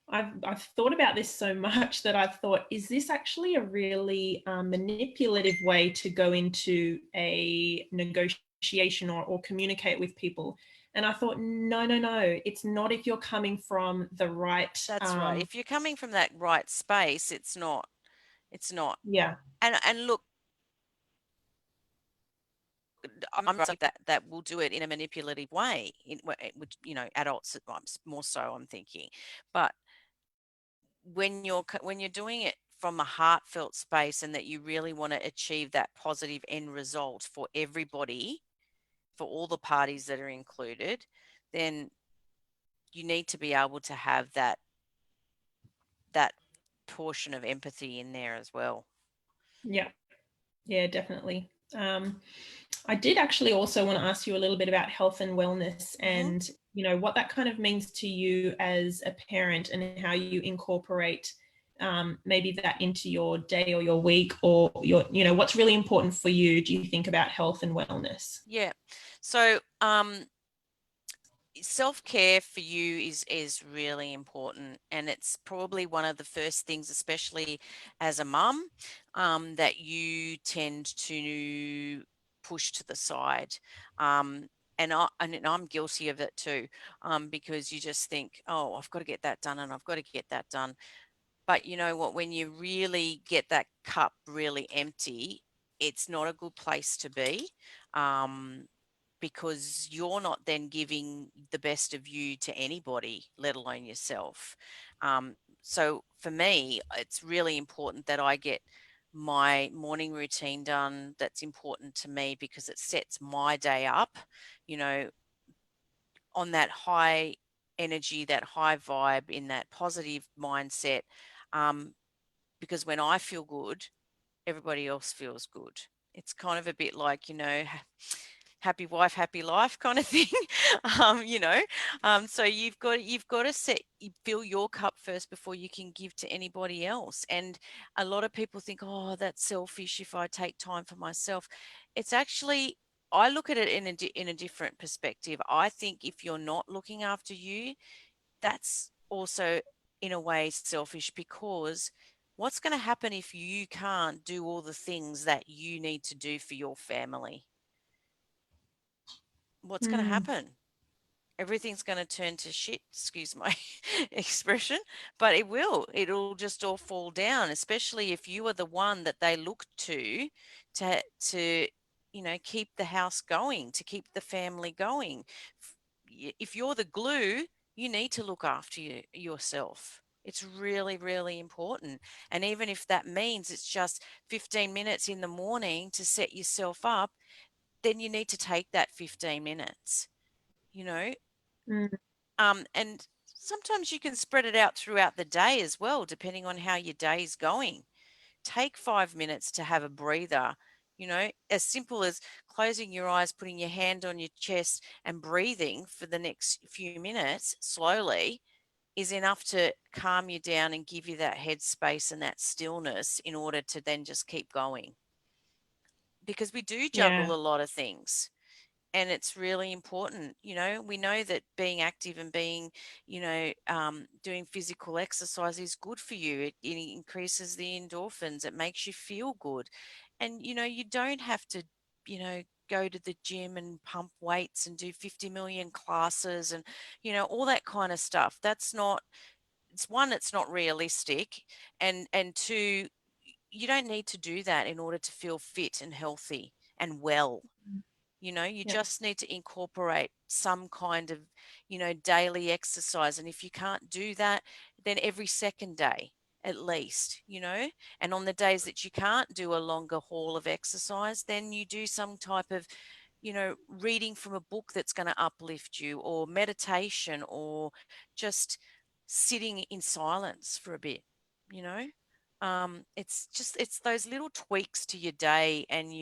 I've thought about this so much that I've thought, is this actually a really manipulative way to go into a negotiation, or communicate with people? And I thought, no, no, no, it's not. If you're coming from the right, That's right. If you're coming from that right space, it's not. It's not. yeah, And look, I'm not saying that will do it in a manipulative way, which adults more so. I'm thinking, but when you're doing it from a heartfelt space and that you really want to achieve that positive end result for everybody, for all the parties that are included, then you need to be able to have that portion of empathy in there as well. yeah, yeah, definitely. I did actually also want to ask you a little bit about health and wellness, Mm-hmm. and what that kind of means to you as a parent, and how you incorporate maybe that into your day or your week, or what's really important for you, do you think, about health and wellness? Yeah. So self-care for you is really important, and it's probably one of the first things, especially as a mum, that you tend to push to the side. um, and I'm guilty of it too, because you just think, oh, I've got to get that done and I've got to get that done. But you know what? When you really get that cup really empty, it's not a good place to be, um, because you're not then giving the best of you to anybody, let alone yourself. So for me, it's really important that I get my morning routine done. That's important to me because it sets my day up, you know, on that high energy, that high vibe, in that positive mindset. Um, because when I feel good, everybody else feels good. It's kind of a bit like, happy wife, happy life kind of thing. you know, so you've got to fill your cup first before you can give to anybody else. And a lot of people think, oh, that's selfish if I take time for myself. It's actually, I look at it in a different perspective. I think if you're not looking after you, that's also in a way selfish, because what's going to happen if you can't do all the things that you need to do for your family? What's going to Mm, happen? Everything's going to turn to shit, excuse my expression, but it will. It'll just all fall down, especially if you are the one that they look to keep the house going, to keep the family going. If you're the glue, you need to look after yourself. It's really, really important. And even if that means it's just 15 minutes in the morning to set yourself up, then you need to take that 15 minutes, you know. mm, And sometimes you can spread it out throughout the day as well, depending on how your day's going. Take 5 minutes to have a breather, as simple as closing your eyes, putting your hand on your chest and breathing for the next few minutes slowly is enough to calm you down and give you that headspace and that stillness in order to then just keep going. Because we do yeah. juggle a lot of things, and it's really important. We know that being active and being, doing physical exercise is good for you. It increases the endorphins. It makes you feel good. And you don't have to, go to the gym and pump weights and do 50 million classes and all that kind of stuff. That's not, it's one, it's not realistic, and two, you don't need to do that in order to feel fit and healthy and well. You Yeah. just need to incorporate some kind of, daily exercise. And if you can't do that, then every second day at least, and on the days that you can't do a longer haul of exercise, then you do some type of, reading from a book that's going to uplift you, or meditation, or just sitting in silence for a bit, you know. It's those little tweaks to your day, and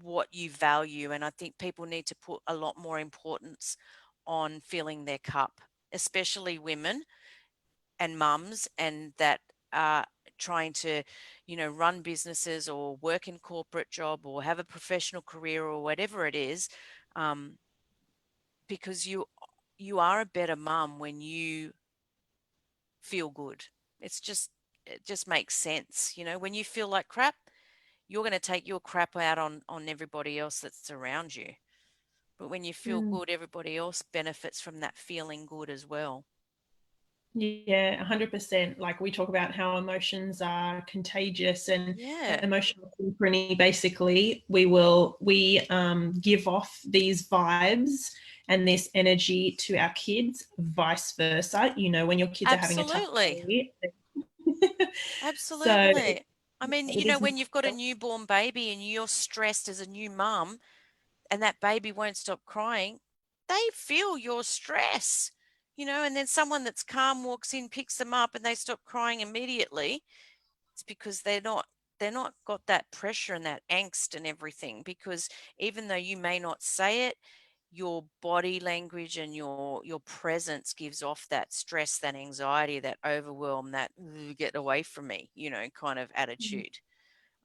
what you value. And I think people need to put a lot more importance on filling their cup, especially women and mums, and that are trying to, run businesses or work in corporate job or have a professional career or whatever it is, um, because you are a better mum when you feel good. It just makes sense. When you feel like crap, you're going to take your crap out on everybody else that's around you. But when you feel Mm. good, everybody else benefits from that feeling good as well. Yeah, 100%. Like we talk about how emotions are contagious and Yeah, emotional synchrony. Basically, we give off these vibes and this energy to our kids, vice versa. When your kids are having a tough absolutely. day. So Absolutely. I mean, it is when you've got a newborn baby and you're stressed as a new mum, and that baby won't stop crying, they feel your stress, and then someone that's calm walks in, picks them up, and they stop crying immediately. It's because they're not got that pressure and that angst and everything. Because even though you may not say it, your body language and your presence gives off that stress, that anxiety, that overwhelm, that get away from me, kind of attitude.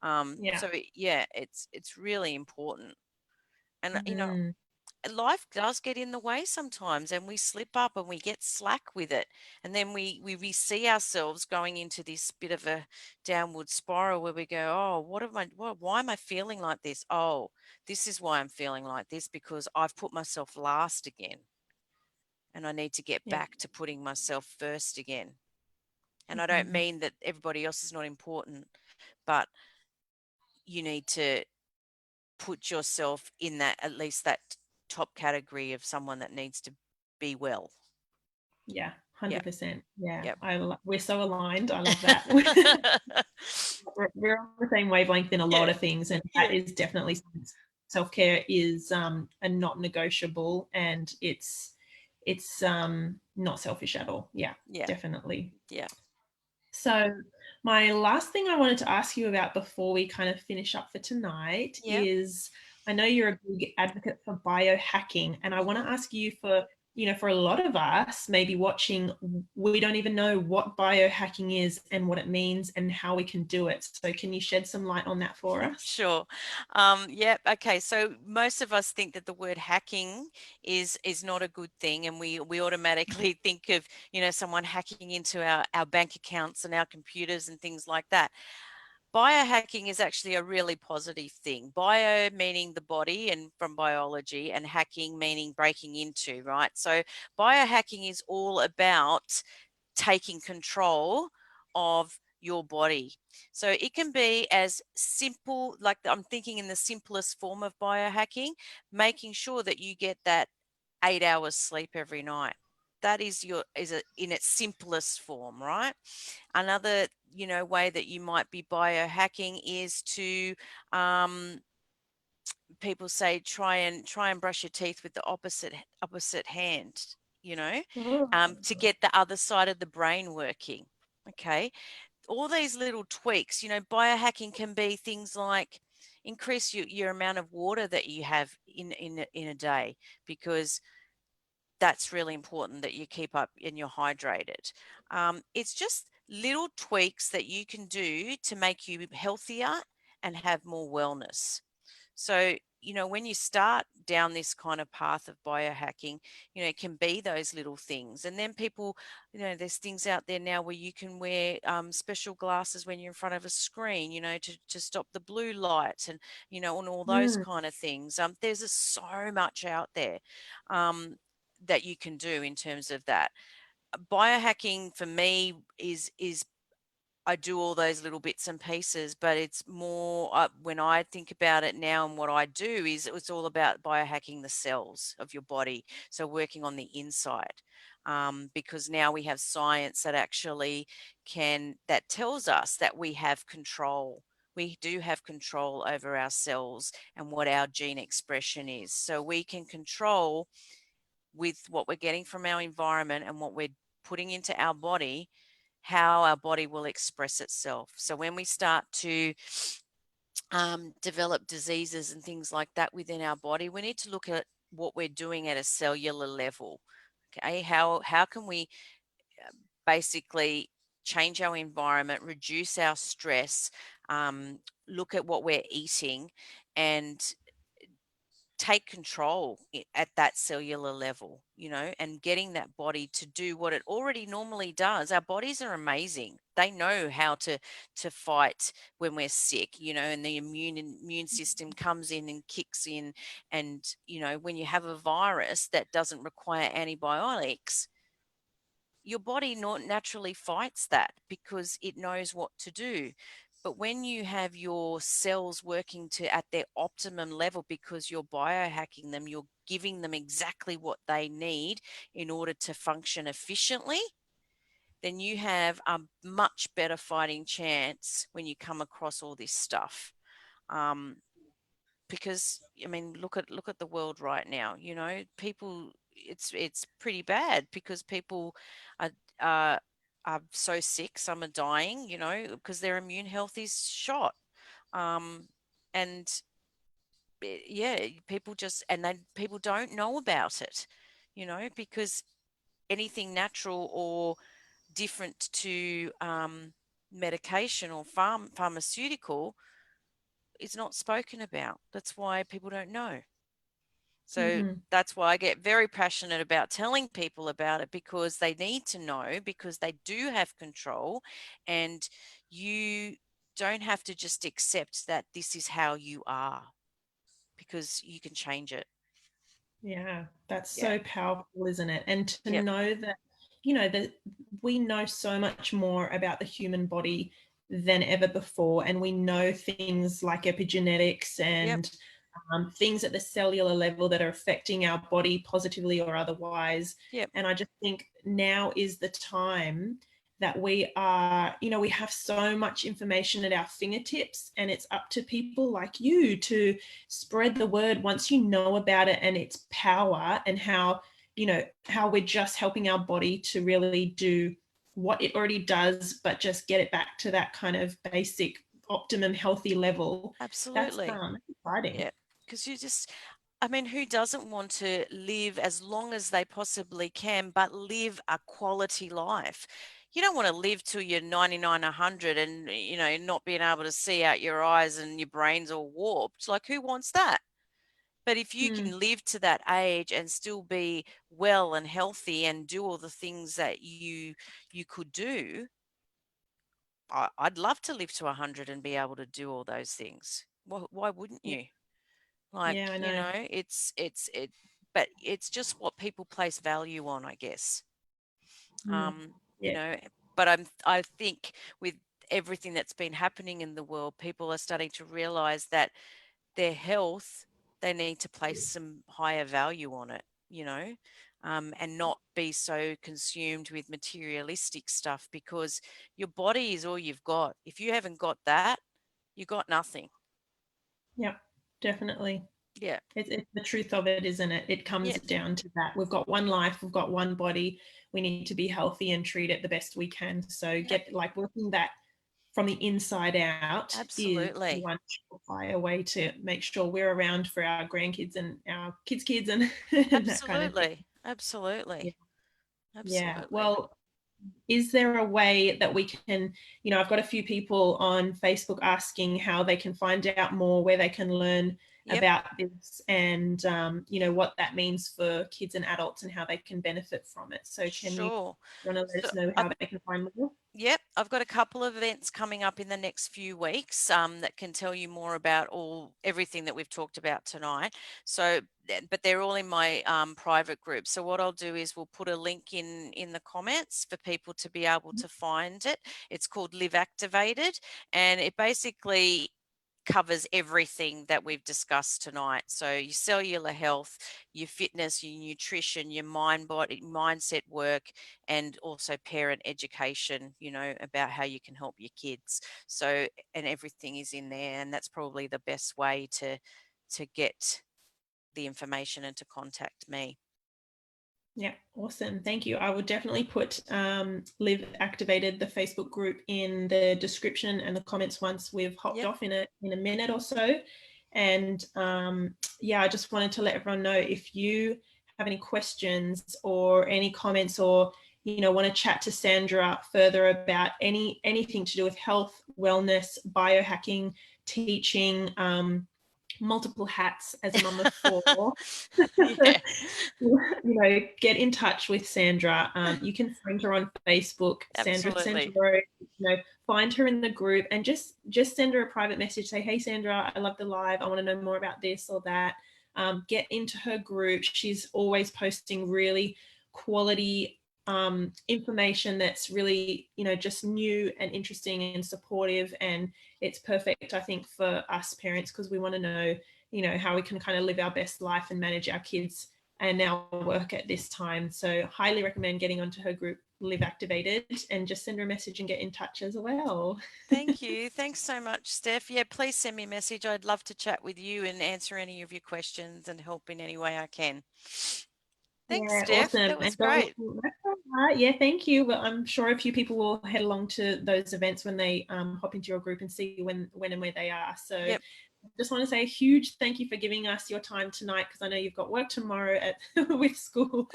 yeah. So yeah, it's really important. And Mm. life does get in the way sometimes, and we slip up and we get slack with it, and then we see ourselves going into this bit of a downward spiral where we go, oh, why am I feeling like this? Oh, this is why I'm feeling like this, because I've put myself last again, and I need to get Yeah. back to putting myself first again. And I don't Mhm. mean that everybody else is not important, but you need to put yourself in that, at least that top category of someone that needs to be well. Yeah, Yep. 100%. Yeah, Yep. we're so aligned. I love that. We're on the same wavelength in a lot Yeah. of things, and that Yeah. is definitely self-care is a not negotiable, and it's not selfish at all. Yeah, Yeah. definitely. Yeah. So, my last thing I wanted to ask you about before we kind of finish up for tonight Yeah. is I know you're a big advocate for biohacking, and I want Mm-hmm. to ask you for, for a lot of us maybe watching, we don't even know what biohacking is and what it means and how we can do it. So, can you shed some light on that for us? Sure. Yeah. Okay. So most of us think that the word hacking is not a good thing, and we automatically think of someone hacking into our bank accounts and our computers and things like that. Biohacking is actually a really positive thing. Bio meaning the body and from biology, and hacking meaning breaking into, right? So biohacking is all about taking control of your body. So it can be as simple, like I'm thinking in the simplest form of biohacking, making sure that you get that 8 hours sleep every night. That in its simplest form, right? Another, way that you might be biohacking is to um, people say try and brush your teeth with the opposite hand, to Oh. get the other side of the brain working. Okay, all these little tweaks. Biohacking can be things like increase your amount of water that you have in a day, because that's really important that you keep up and you're hydrated. It's just little tweaks that you can do to make you healthier and have more wellness. So, when you start down this kind of path of biohacking, it can be those little things. And then people, there's things out there now where you can wear special glasses when you're in front of a screen, to stop the blue light, and all those Mm. kind of things. There's so much out there that you can do in terms of that. Biohacking for me is I do all those little bits and pieces, but it's more when I think about it now, and what I do is it's all about biohacking the cells of your body. So working on the inside, because now we have science that actually that tells us that we have control. We do have control over our cells and what our gene expression is. So we can control with what we're getting from our environment and what we're putting into our body, how our body will express itself. So when we start to develop diseases and things like that within our body, we need to look at what we're doing at a cellular level. Okay, how can we basically change our environment, reduce our stress, look at what we're eating, and take control at that cellular level, and getting that body to do what it already normally does. Our bodies are amazing. They know how to fight when we're sick, and the immune system comes in and kicks in. And, when you have a virus that doesn't require antibiotics, your body not naturally fights that because it knows what to do. But when you have your cells working at their optimum level, because you're biohacking them, you're giving them exactly what they need in order to function efficiently, then you have a much better fighting chance when you come across all this stuff. Um, because I mean, look at the world right now. People, it's pretty bad because people are uh, are so sick. Some are dying, because their immune health is shot. Um, and yeah, people just and they people don't know about it, because anything natural or different to medication or pharmaceutical is not spoken about. That's why people don't know. So Mhm. that's why I get very passionate about telling people about it, because they need to know, because they do have control, and you don't have to just accept that this is how you are, because you can change it. Yeah, that's Yeah. so powerful, isn't it? And to Yep. know that, you know, that we know so much more about the human body than ever before. And we know things like epigenetics Yep. and things at the cellular level that are affecting our body positively or otherwise. Yep. And I just think now is the time that we are, you know, we have so much information at our fingertips, and it's up to people like you to spread the word once you know about it and its power, and how, you know, how we're just helping our body to really do what it already does, but just get it back to that kind of basic optimum healthy level. That's Absolutely. exciting. Yeah. Because you just, I mean, who doesn't want to live as long as they possibly can, but live a quality life? You don't want to live till you're 99, 100 and, not being able to see out your eyes and your brain's all warped. Like, who wants that? But if you Mm, can live to that age and still be well and healthy and do all the things that you could do, I'd love to live to 100 and be able to do all those things. Why wouldn't yeah, you? Like, yeah, I know. but it's just what people place value on, I guess. Mm, Um, you yeah, know, but I think with everything that's been happening in the world, people are starting to realize that their health, they need to place some higher value on it, and not be so consumed with materialistic stuff, because your body is all you've got. If you haven't got that, you got nothing. yeah, definitely. Yeah. It's the truth of it, isn't it? It comes Yeah. down to that. We've got one life, we've got one body. We need to be healthy and treat it the best we can. So Yep. get like working that from the inside out is Absolutely. one surefire way to make sure we're around for our grandkids and our kids and, and that kind of thing. Absolutely. Yeah. Absolutely. Yeah. Absolutely. Well, is there a way that we can, you know, I've got a few people on Facebook asking how they can find out more, where they can learn Yep. about this, and you know, what that means for kids and adults and how they can benefit from it. So can you Sure. want to let So us know I've how they can find more? Yep, I've got a couple of events coming up in the next few weeks, that can tell you more about everything that we've talked about tonight. So, but they're all in my private group. So what I'll do is we'll put a link in the comments for people to be able to find it. It's called Live Activated, and it basically covers everything that we've discussed tonight. So your cellular health, your fitness, your nutrition, your mind body mindset work, and also parent education, about how you can help your kids. So, and everything is in there, and that's probably the best way to get the information and to contact me. Yeah, awesome. Thank you. I will definitely put Live Activated, the Facebook group, in the description and the comments once we've hopped Yep. off in a minute or so. And yeah, I just wanted to let everyone know, if you have any questions or any comments, or you know, want to chat to Sandra further about anything to do with health, wellness, biohacking, teaching, multiple hats as a mum of four. Yeah, You know, get in touch with Sandra. You can find her on Facebook, Sandra absolutely. Santoro. You know, find her in the group and just send her a private message. Say, hey Sandra, I love the live. I want to know more about this or that. Get into her group. She's always posting really quality information that's really, you know, just new and interesting and supportive. And it's perfect, I think, for us parents, because we want to know, you know, how we can kind of live our best life and manage our kids and our work at this time. So highly recommend getting onto her group, Live Activated, and just send her a message and get in touch as well. Thank you. Thanks so much, Steph. Yeah, please send me a message. I'd love to chat with you and answer any of your questions and help in any way I can. Thanks, Yeah, Steph. awesome. That was And don't, great. that's all right. Yeah, thank you. Well, I'm sure a few people will head along to those events when they hop into your group and see when and where they are. So Yep. just want to say a huge thank you for giving us your time tonight, because I know you've got work tomorrow at with school.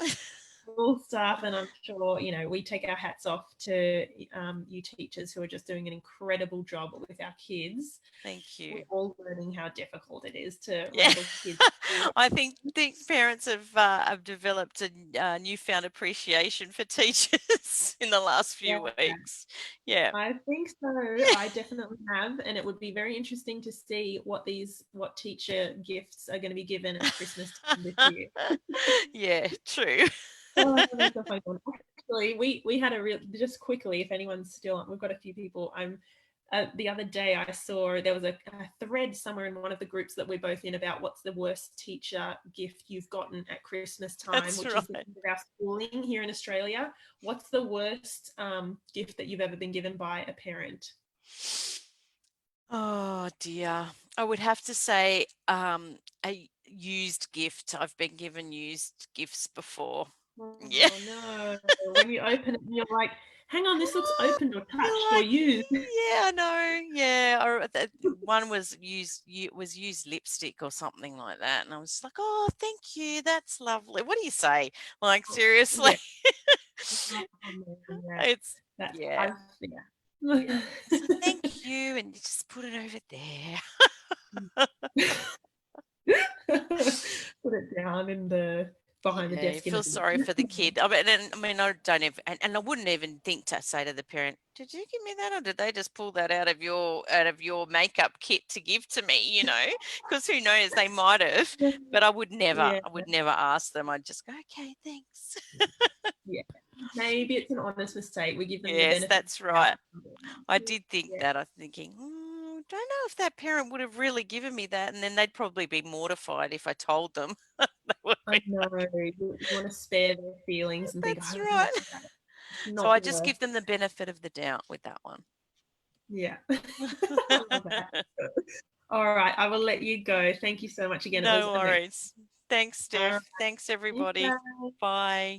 full staff, and I'm sure, you know, we take our hats off to you teachers who are just doing an incredible job with our kids. Thank We're you. all learning how difficult it is to Yeah. wrangle kids. I think parents have developed a newfound appreciation for teachers in the last Yeah, few weeks. Yeah. I think so. I definitely have, and it would be very interesting to see what teacher gifts are going to be given at Christmas time this year. Yeah, true. Oh, that's a funny one. Actually, we had a real, just quickly, if anyone's still on, we've got a few people. The other day I saw there was a thread somewhere in one of the groups that we're both in about what's the worst teacher gift you've gotten at Christmas time, That's which is the right. end of our schooling here in Australia. What's the worst gift that you've ever been given by a parent? Oh dear. I would have to say a used gift. I've been given used gifts before. Yeah. Oh no! When you open it, you're like, "Hang on, this looks opened or You're touched or like, used." yeah, I know. Yeah, or one was used lipstick or something like that, and I was like, oh, thank you, that's lovely. What do you say? Like seriously, Yeah. Oh, man, yeah. it's That's yeah, I've yeah. yeah. So thank you, and you just put it over there. Put it down in the behind the Yeah, you desk in a feel sorry bin. for the kid. I mean, I don't even, and I wouldn't even think to say to the parent, "Did you give me that, or did they just pull that out of your makeup kit to give to me?" You know, because who knows, they might have. But Yeah, I would never ask them. I'd just go, "Okay, thanks." yeah. Maybe it's an honest mistake. We give them the Yes, benefit of that's the doubt. right. I did think Yeah, that. I'm thinking, don't know if that parent would have really given me that, and then they'd probably be mortified if I told them. They would I be, know. You want to spare their feelings and think, that's oh, right. it's So not I just worth give them it. the benefit of the doubt with that one. Yeah. I love that. All right, I will let you go. Thank you so much again. It was No amazing. worries. Thanks, All right. Steph. Thanks, Thanks, everybody. guys. Bye.